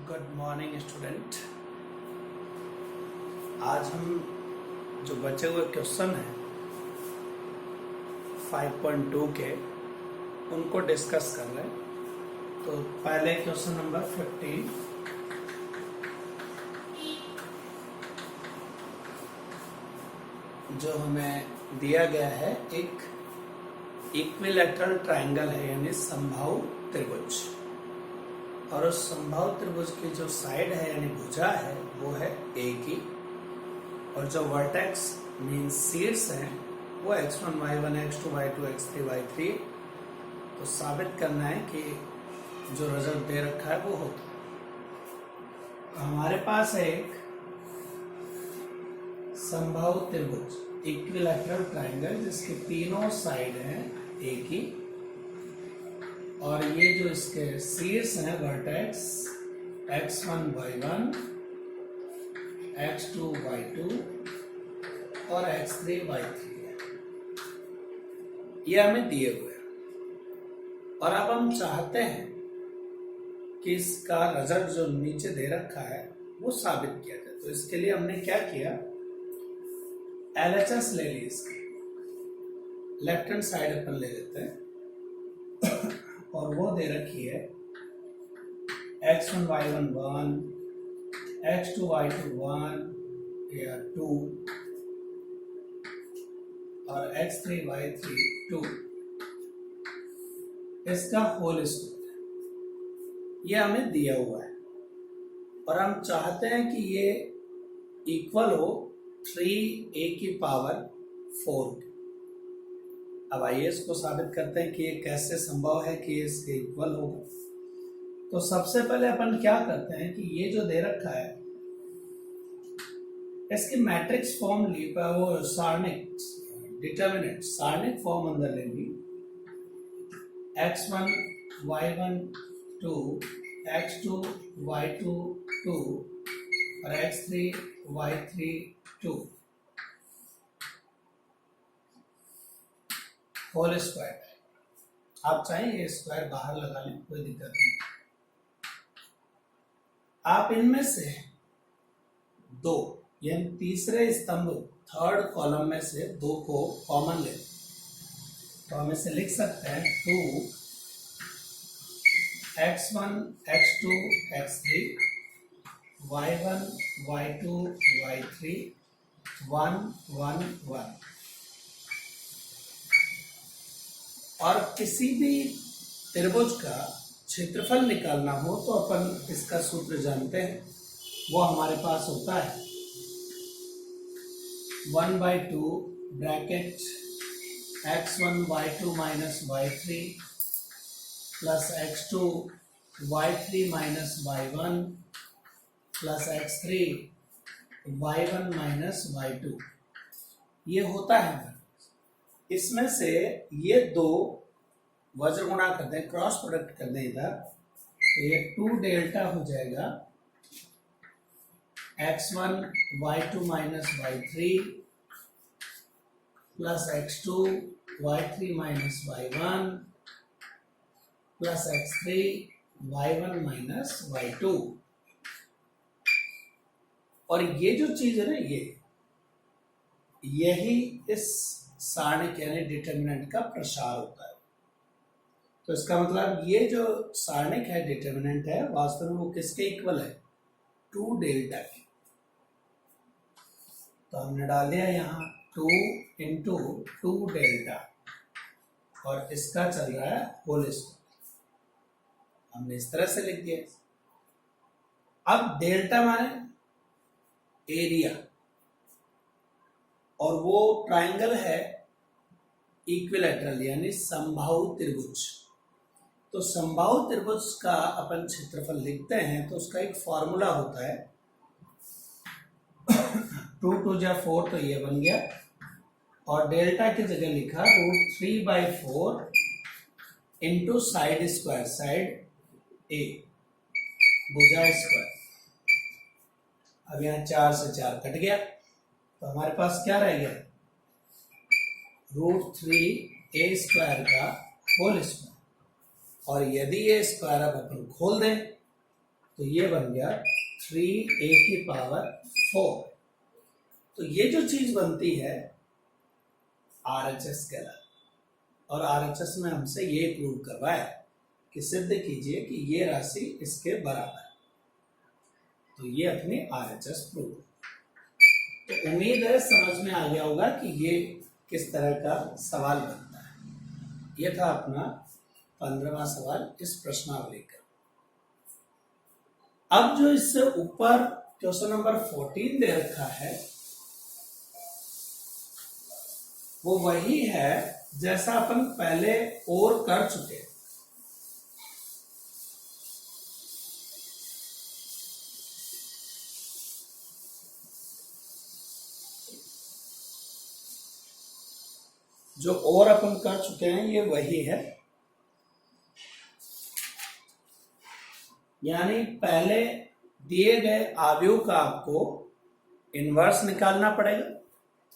Good morning student. आज हम जो बचे हुए क्वेश्चन हैं 5.2 के उनको डिस्कस कर रहे हैं। तो पहले क्वेश्चन नंबर 15, जो हमें दिया गया है, एक इक्विलैटरल ट्रायंगल है, यानी समबाहु त्रिभुज, और उस समबाहु त्रिभुज की जो साइड है यानी भुजा है वो है ए की, और जो वर्टेक्स मीन शीर्ष हैं वो x1, y1, x2, y2, x3, y3। तो साबित करना है कि जो रिजल्ट दे रखा है वो होता है। तो हमारे पास है एक समबाहु त्रिभुज इक्विलैटरल ट्रायंगल जिसके तीनों साइड हैं ए की, और ये जो इसके शीर्ष हैं vertex x1, y1, x2, y2 और x3, y3 है। ये हमें दिए हुए हैं, और अब हम चाहते हैं कि इसका रिजल्ट जो नीचे दे रखा है वो साबित किया जाए। तो इसके लिए हमने क्या किया, LHS ले ली, इसकी लेफ्ट हैंड साइड अपन ले लेते हैं, और वो दे रखी है x1, y1 1, x2, y2 1 या 2 और x3, y3 2। इसका होल स्क्वायर ये हमें दिया हुआ है, और हम चाहते हैं कि ये इक्वल हो 3a की पावर 4। अब आइए इसको साबित करते हैं कि ये कैसे संभव है कि ये इसके इक्वल होगा। तो सबसे पहले अपन क्या करते हैं कि ये जो दे रखा है इसकी मैट्रिक्स फॉर्म ली, वो सारणिक डिटर्मिनेंट सारणिक फॉर्म अंदर लेंगी। x1, y1 2, x2, y2 2 और x3, y3 2 होल स्क्वायर। आप चाहें ये स्क्वायर बाहर लगा लें, कोई दिक्कत नहीं। आप इनमें से दो, यानी तीसरे स्तंभ थर्ड कॉलम में से दो को कॉमन ले, तो हम इसे लिख सकते हैं 2 x1, x2, x3 y1, y2, y3 1 1 1। और किसी भी त्रिभुज का क्षेत्रफल निकालना हो तो अपन इसका सूत्र जानते हैं, वो हमारे पास होता है 1/2 bracket x1, y2 minus y3 plus x2, y3 minus y1 plus x3, y1 minus y2। ये होता है। इसमें से ये दो वज्र गुणा कर दें, क्रॉस प्रोडक्ट कर दें इधर, तो ये 2 डेल्टा हो जाएगा x1, y2 minus y3 plus x2, y3 minus y1 plus x3, y1 minus y2। और ये जो चीज है ना, यही इस सारणिक यानी डिटर्मिनेंट का प्रसार होता है। तो इसका मतलब ये जो सारणिक है, डिटर्मिनेंट है, वास्तव में वो किसके इक्वल है, 2 डेल्टा के। तो हमने डाल दिया यहाँ 2 इंटू 2 डेल्टा, और इसका चल रहा है होल स्क्वायर। हमने इस तरह से लिख दिया। अब डेल्टा माने एरिया, और वो ट्रायंगल है इक्विलैटरल यानी समबाहु त्रिभुज। तो समबाहु त्रिभुज का अपन क्षेत्रफल लिखते हैं तो उसका एक फॉर्मूला होता है 2 2 जा 4, तो ये बन गया, और डेल्टा की जगह लिखा √3/4 इंटू साइड स्क्वायर, साइड ए भुजा स्क्वायर। अब यहाँ 4 से 4 कट गया, तो हमारे पास क्या रह गया, √3a² का होल स्क्वायर। और यदि ये स्क्वायर अब अपन खोल दें तो ये बन गया 3a⁴। तो ये जो चीज बनती है RHS कहलाती, और RHS में हमसे ये प्रूव करवाया कि सिद्ध कीजिए कि ये राशि इसके बराबर है। तो ये अपनी RHS प्रूव। तो उम्मीद है समझ में आ गया होगा कि ये किस तरह का सवाल बनता है। ये था अपना 15वां सवाल इस प्रश्नावली का। अब जो इससे ऊपर क्वेश्चन नंबर 14 दे रखा है वो वही है जैसा अपन पहले और कर चुके। जो और अपन कर चुके हैं ये वही है, यानी पहले दिए गए अवयव का आपको इनवर्स निकालना पड़ेगा,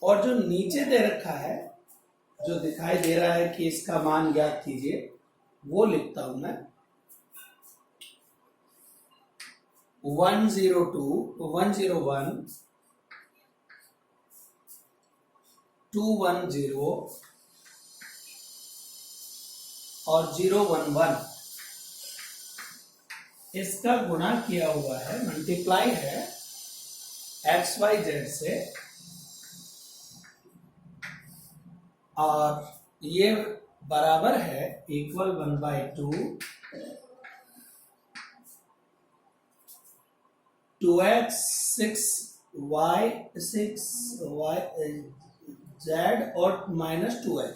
और जो नीचे दे रखा है, जो दिखाई दे रहा है कि इसका मान ज्ञात कीजिए, वो लिखता हूं मैं 102, 101, 210 और 011 इसका गुणा किया हुआ है, मल्टीप्लाई है XYZ से, और ये बराबर है इक्वल 1/2 2x 6y और -2x,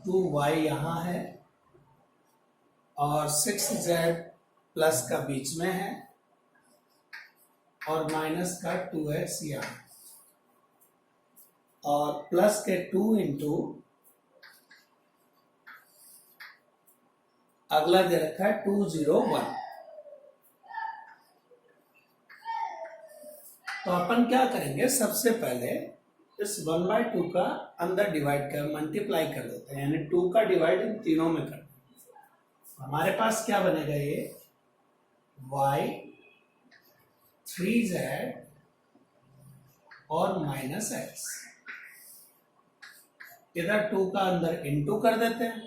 2y यहां है और 6z प्लस का बीच में है और माइनस का 2x यहां, और प्लस के 2 इंटू अगला दे रखा है 201। तो अपन क्या करेंगे, सबसे पहले इस 1/2 का अंदर डिवाइड कर मल्टीप्लाई कर देते हैं, यानी 2 का डिवाइड इन तीनों में कर। हमारे पास क्या बनेगा, ये y 3z और -x, इधर 2 का अंदर इनटू कर देते हैं,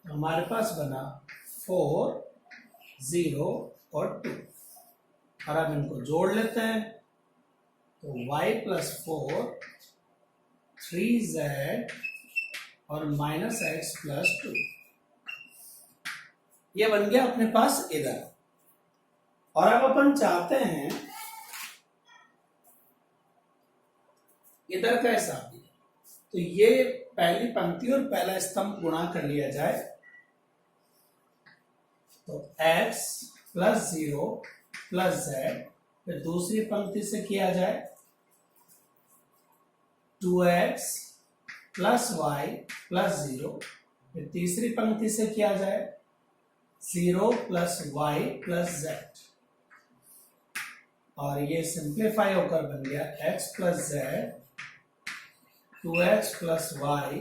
तो हमारे पास बना 4, 0 और 2, और अब इनको जोड़ लेते हैं, तो y + 4 3z और -x + 2, ये बन गया अपने पास इधर। और अब अपन चाहते हैं इधर का हिसाब दिया, तो ये पहली पंक्ति और पहला स्तंभ गुणा कर लिया जाए, तो x + 0 + z, फिर दूसरी पंक्ति से किया जाए 2x + y + 0, फिर तीसरी पंक्ति से किया जाए 0 + y + z, और ये सिंप्लीफाई होकर बन गया x + z, 2x + y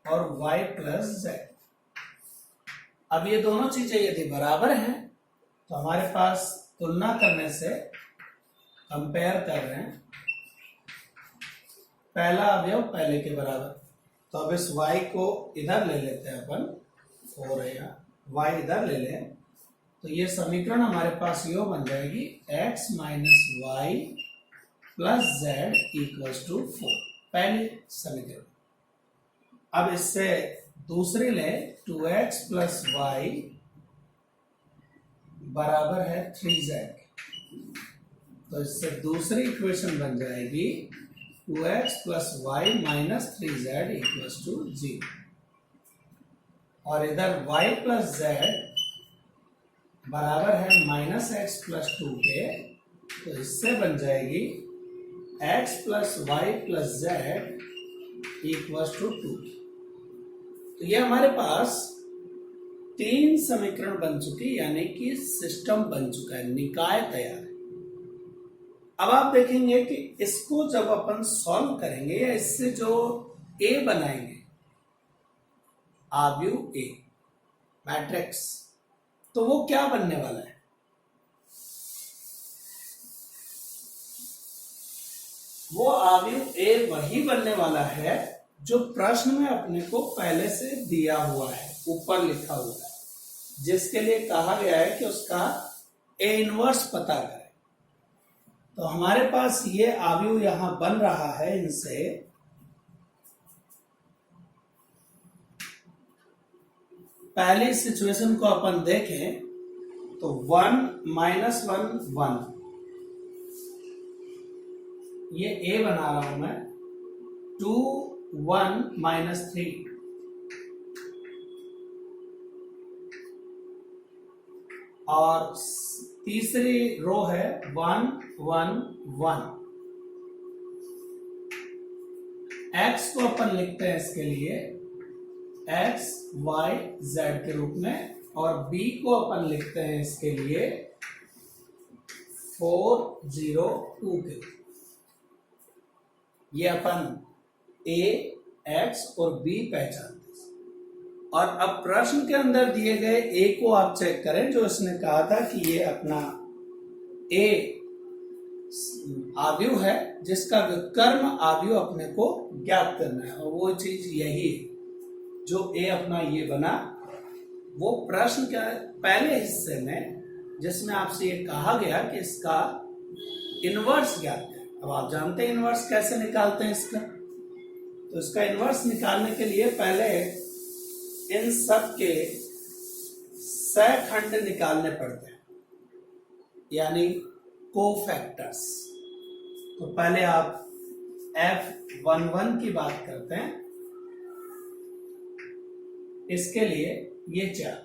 और y + z। अब ये दोनों चीजें यदि बराबर हैं तो हमारे पास तुलना करने से, कंपेयर कर रहे हैं, पहला अवयव पहले के बराबर, तो अब इस y को इधर ले लेते हैं अपन, 4 है यहाँ, y इधर ले लें, तो ये समीकरण हमारे पास यो बन जाएगी x - y + z = 4, पहली समीकरण। अब इससे दूसरी ले, 2x + y बराबर है 3z, तो इससे दूसरी इक्वेशन बन जाएगी 2x + y - 3z = 0, और इधर y + z बराबर है -x + 2 के, तो इससे बन जाएगी x + y + z = 2। तो ये हमारे पास 3 समीकरण बन चुकी, यानी कि सिस्टम बन चुका है, निकाय तैयार है। अब आप देखेंगे कि इसको जब अपन सॉल्व करेंगे, या इससे जो a बनाएंगे, अवयव a मैट्रिक्स, तो वो क्या बनने वाला है, वो अवयव ए वही बनने वाला है जो प्रश्न में अपने को पहले से दिया हुआ है, ऊपर लिखा हुआ है, जिसके लिए कहा गया है कि उसका ए इनवर्स पता करें। तो हमारे पास ये अवयव यहां बन रहा है इनसे। पहली सिचुएशन को अपन देखें तो 1 -1 1, ये ए बना रहा हूं मैं। 2 1 -3, और तीसरी रो है 1 1 1। एक्स को अपन लिखते हैं इसके लिए x y z के रूप में, और b को अपन लिखते हैं इसके लिए 4 0 2 के रूप में। ये अपन a x और b पहचानते हैं। और अब प्रश्न के अंदर दिए गए a को आप चेक करें, जो इसने कहा था कि ये अपना a अवयव है जिसका विकर्ण अवयव अपने को ज्ञात करना है, और वो चीज यही है जो ए अपना ये बना। वो प्रश्न के पहले हिस्से में जिसमें आपसे ये कहा गया कि इसका इनवर्स ज्ञात है। अब आप जानते हैं इनवर्स कैसे निकालते हैं इसका। तो इसका इनवर्स निकालने के लिए पहले इन सब के सहखंड निकालने पड़ते हैं, यानी कोफैक्टर्स। तो पहले आप F11 की बात करते हैं। इसके लिए ये 4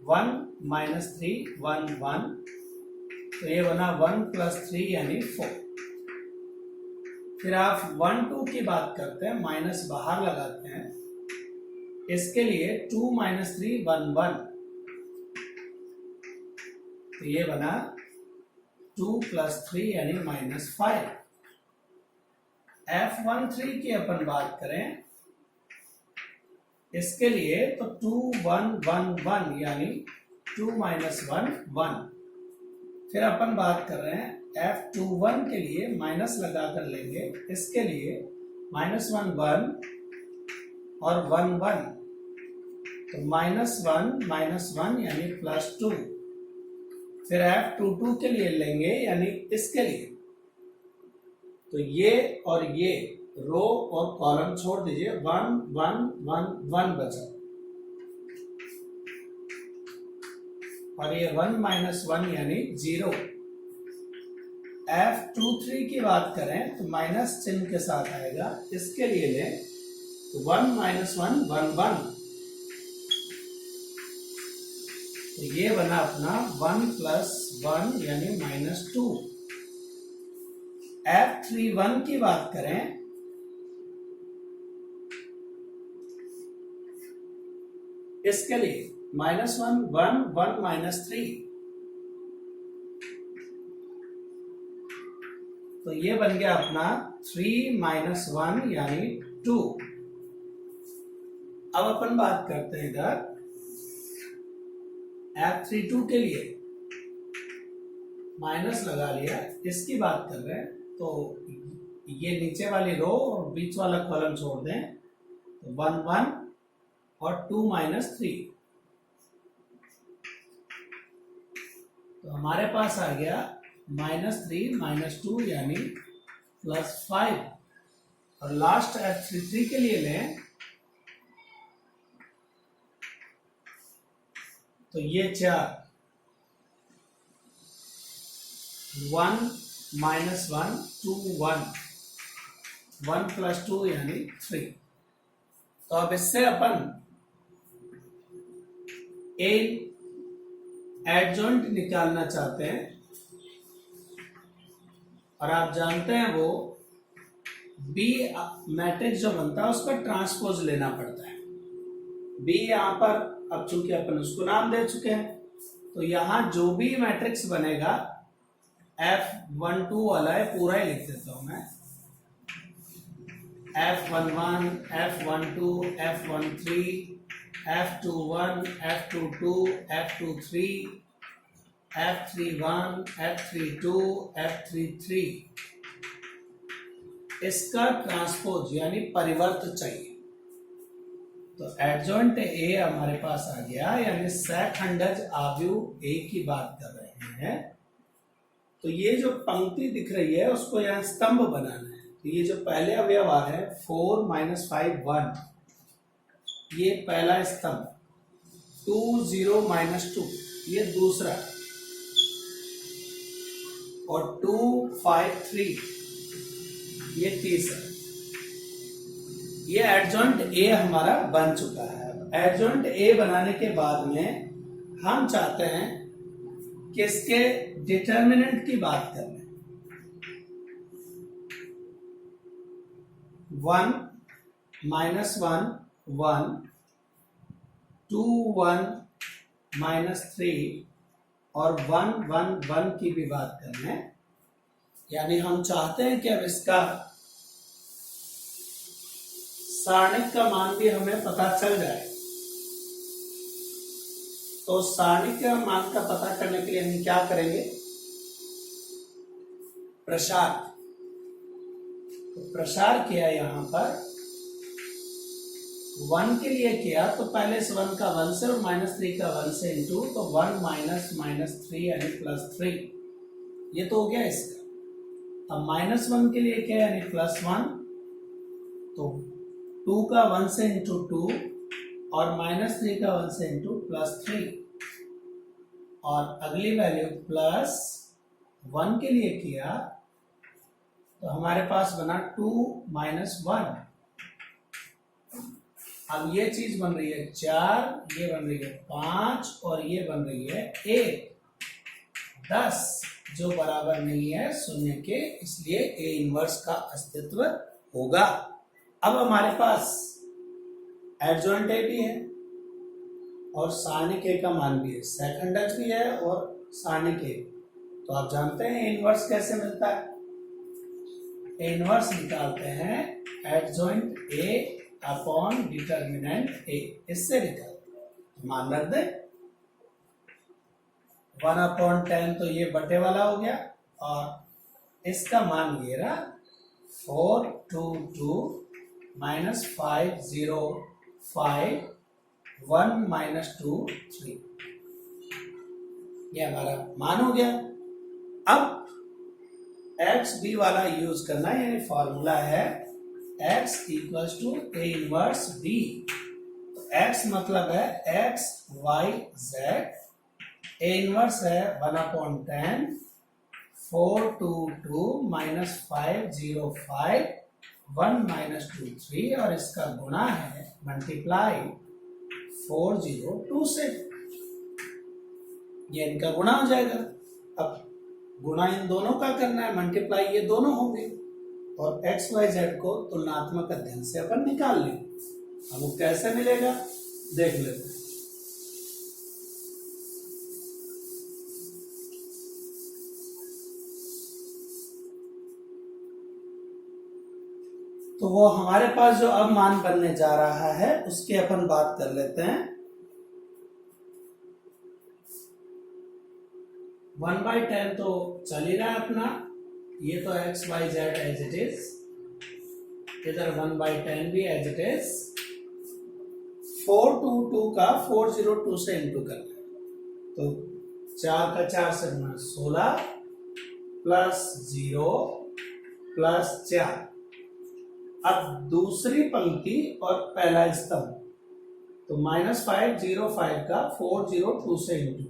1 -3 1 1, तो ये बना 1 + 3 यानी 4। फिर आप 1 2 की बात करते हैं, माइनस बाहर लगाते हैं। इसके लिए 2 -3 1 1, तो ये बना 2 + 3 यानी -5। F13 की अपन बात करें इसके लिए तो 2 1 1 1 यानी 2 - 1 1। फिर अपन बात कर रहे हैं F21 के लिए, माइनस लगाकर लेंगे। इसके लिए -1 1 और 1 1, तो -1 -1 यानी +2। फिर F22 के लिए लेंगे, यानी इसके लिए, तो ये और ये रो और कॉलम छोड़ दीजिए, 1 1 1 1 बचा, और ये 1 - 1 यानी 0। F23 की बात करें तो माइनस चिन्ह के साथ आएगा। इसके लिए लें तो 1 - 1 1 1, तो ये बना अपना 1 + 1 यानी -2। F31 की बात करें इसके लिए -1 1 1 -3, तो ये बन गया अपना 3 - 1 यानी 2। अब अपन बात करते हैं इधर F32 के लिए, माइनस लगा लिया, इसकी बात कर रहे हैं, तो ये नीचे वाली रो और बीच वाला कॉलम छोड़ दें, तो 1 1 और 2 - 3, तो हमारे पास आ गया -3 - 2 यानी +5। और लास्ट F33 के लिए लें तो ये 4 1 - 1 2 1 1 + 2 यानी 3। तो अब इससे अपन ए एडजॉइंट निकालना चाहते हैं, और आप जानते हैं वो बी मैट्रिक्स जो बनता है उसका ट्रांसपोज लेना पड़ता है। बी यहां पर, अब चूंकि अपन उसको नाम दे चुके हैं, तो यहां जो भी मैट्रिक्स बनेगा F12 वाला है, पूरा ही लिख देता हूं मैं। F11 F12 F13 F21 F22 F23 F31 F32 F33, इसका ट्रांसपोज यानी परिवर्त चाहिए। तो एडजॉइंट ए हमारे पास आ गया, यानी सहखंडज आव्यूह ए की बात कर रहे हैं। तो ये जो पंक्ति दिख रही है उसको यहाँ स्तंभ बनाना है। तो ये जो पहले अवयव आ रहे हैं 4 - 5 1, ये पहला स्तंभ। 2 0 - 2 ये दूसरा, और 2 5 3 ये तीसरा। ये एडजॉइंट ए हमारा बन चुका है। एडजॉइंट ए बनाने के बाद में हम चाहते हैं कि इसके डिटर्मिनेंट की बात कर लें। 1 - 1 1, 2 1 - 3 और 1 1 1 की भी बात कर लें। यानी हम चाहते हैं कि अब इसका सारणिक का मान भी हमें पता चल जाए। तो सारणिक का मान का पता करने के लिए हम क्या करेंगे? प्रसार। तो प्रसार किया यहां पर 1 के लिए किया, तो पहले इस 1 का 1 से और -3 का 1 से इंटू, तो 1 - -3 यानी +3, ये तो हो गया इसका। अब -1 के लिए क्या यानी +1, तो 2 का 1 से इंटू 2 और -3 का 1 से इंटू +3, और अगली वैल्यू +1 के लिए किया तो हमारे पास बना 2 - 1। अब ये चीज बन रही है 4, ये बन रही है 5 और ये बन रही है 1, 10, जो बराबर नहीं है 0 के, इसलिए ए इनवर्स का अस्तित्व होगा। अब हमारे पास एडजॉइंट ए भी है और सारणिक ए का मान भी है, सहखंडज भी है और सारणिक ए। तो आप जानते हैं इनवर्स कैसे मिलता है? इनवर्स निकालते हैं एडजॉइंट ए अपॉन डिटर्मिनेंट ए, इससे निकालते हैं। मान रख दे 1/10, तो ये बटे वाला हो गया, और इसका मान ये रहा 422 - 505 1 - 2 3, ये हमारा मान हो गया। अब एक्स बी वाला यूज करना है, यानी फॉर्मूला है x = A inverse B। x मतलब है x y z, A inverse है 1/10 422 - 505 1 - 2 3, और इसका गुणा है मल्टीप्लाई 402 से, ये इनका गुणा हो जाएगा। अब गुणा इन दोनों का करना है, मल्टीप्लाई ये दोनों होंगे, और एक्स वाई जेड को तुलनात्मक अध्ययन से अपन निकाल लेंगे। अब वो कैसे मिलेगा देख लेते हैं। तो वो हमारे पास जो अब मान बनने जा रहा है उसकी अपन बात कर लेते हैं। 1/10 तो चल ही रहा है अपना, ये तो X Y Z as it is, इधर 1/10 भी एज इट इज। 422 का 402 से इंटू करना है, तो 4 का 4 से गुणा 16 प्लस 0 प्लस 4। अब दूसरी पंक्ति और पहला स्तंभ, तो -505 का 402 से इंटू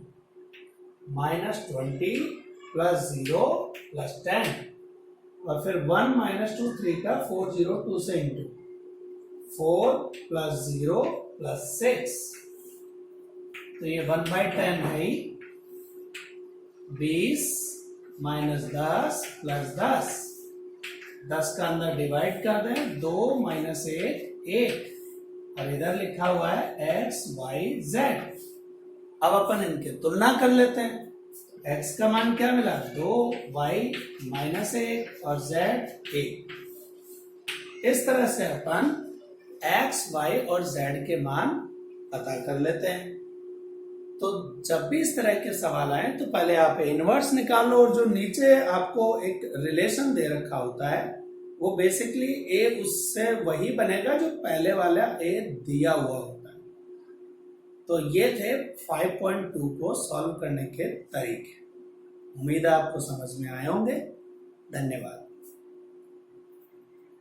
-20 प्लस 0 प्लस 10, और फिर 1 - 2 3 का 402 से इंटू 4 प्लस 0 प्लस 6, तो ये 1/10 है ही। 20 - 10 प्लस 10, 10 का अंदर डिवाइड कर दें, 2 - 1 1, और इधर लिखा हुआ है एक्स वाई जेड। अब अपन इनके तुलना कर लेते हैं। x का मान क्या मिला 2, y -1 और z 1। इस तरह से अपन x, y और z के मान पता कर लेते हैं। तो जब भी इस तरह के सवाल आए तो पहले आप इनवर्स निकाल लो, और जो नीचे आपको एक रिलेशन दे रखा होता है वो बेसिकली ए उससे वही बनेगा जो पहले वाला ए दिया हुआ होता है। तो ये थे 5.2 को सॉल्व करने के तरीके। उम्मीद है आपको समझ में आए होंगे। धन्यवाद।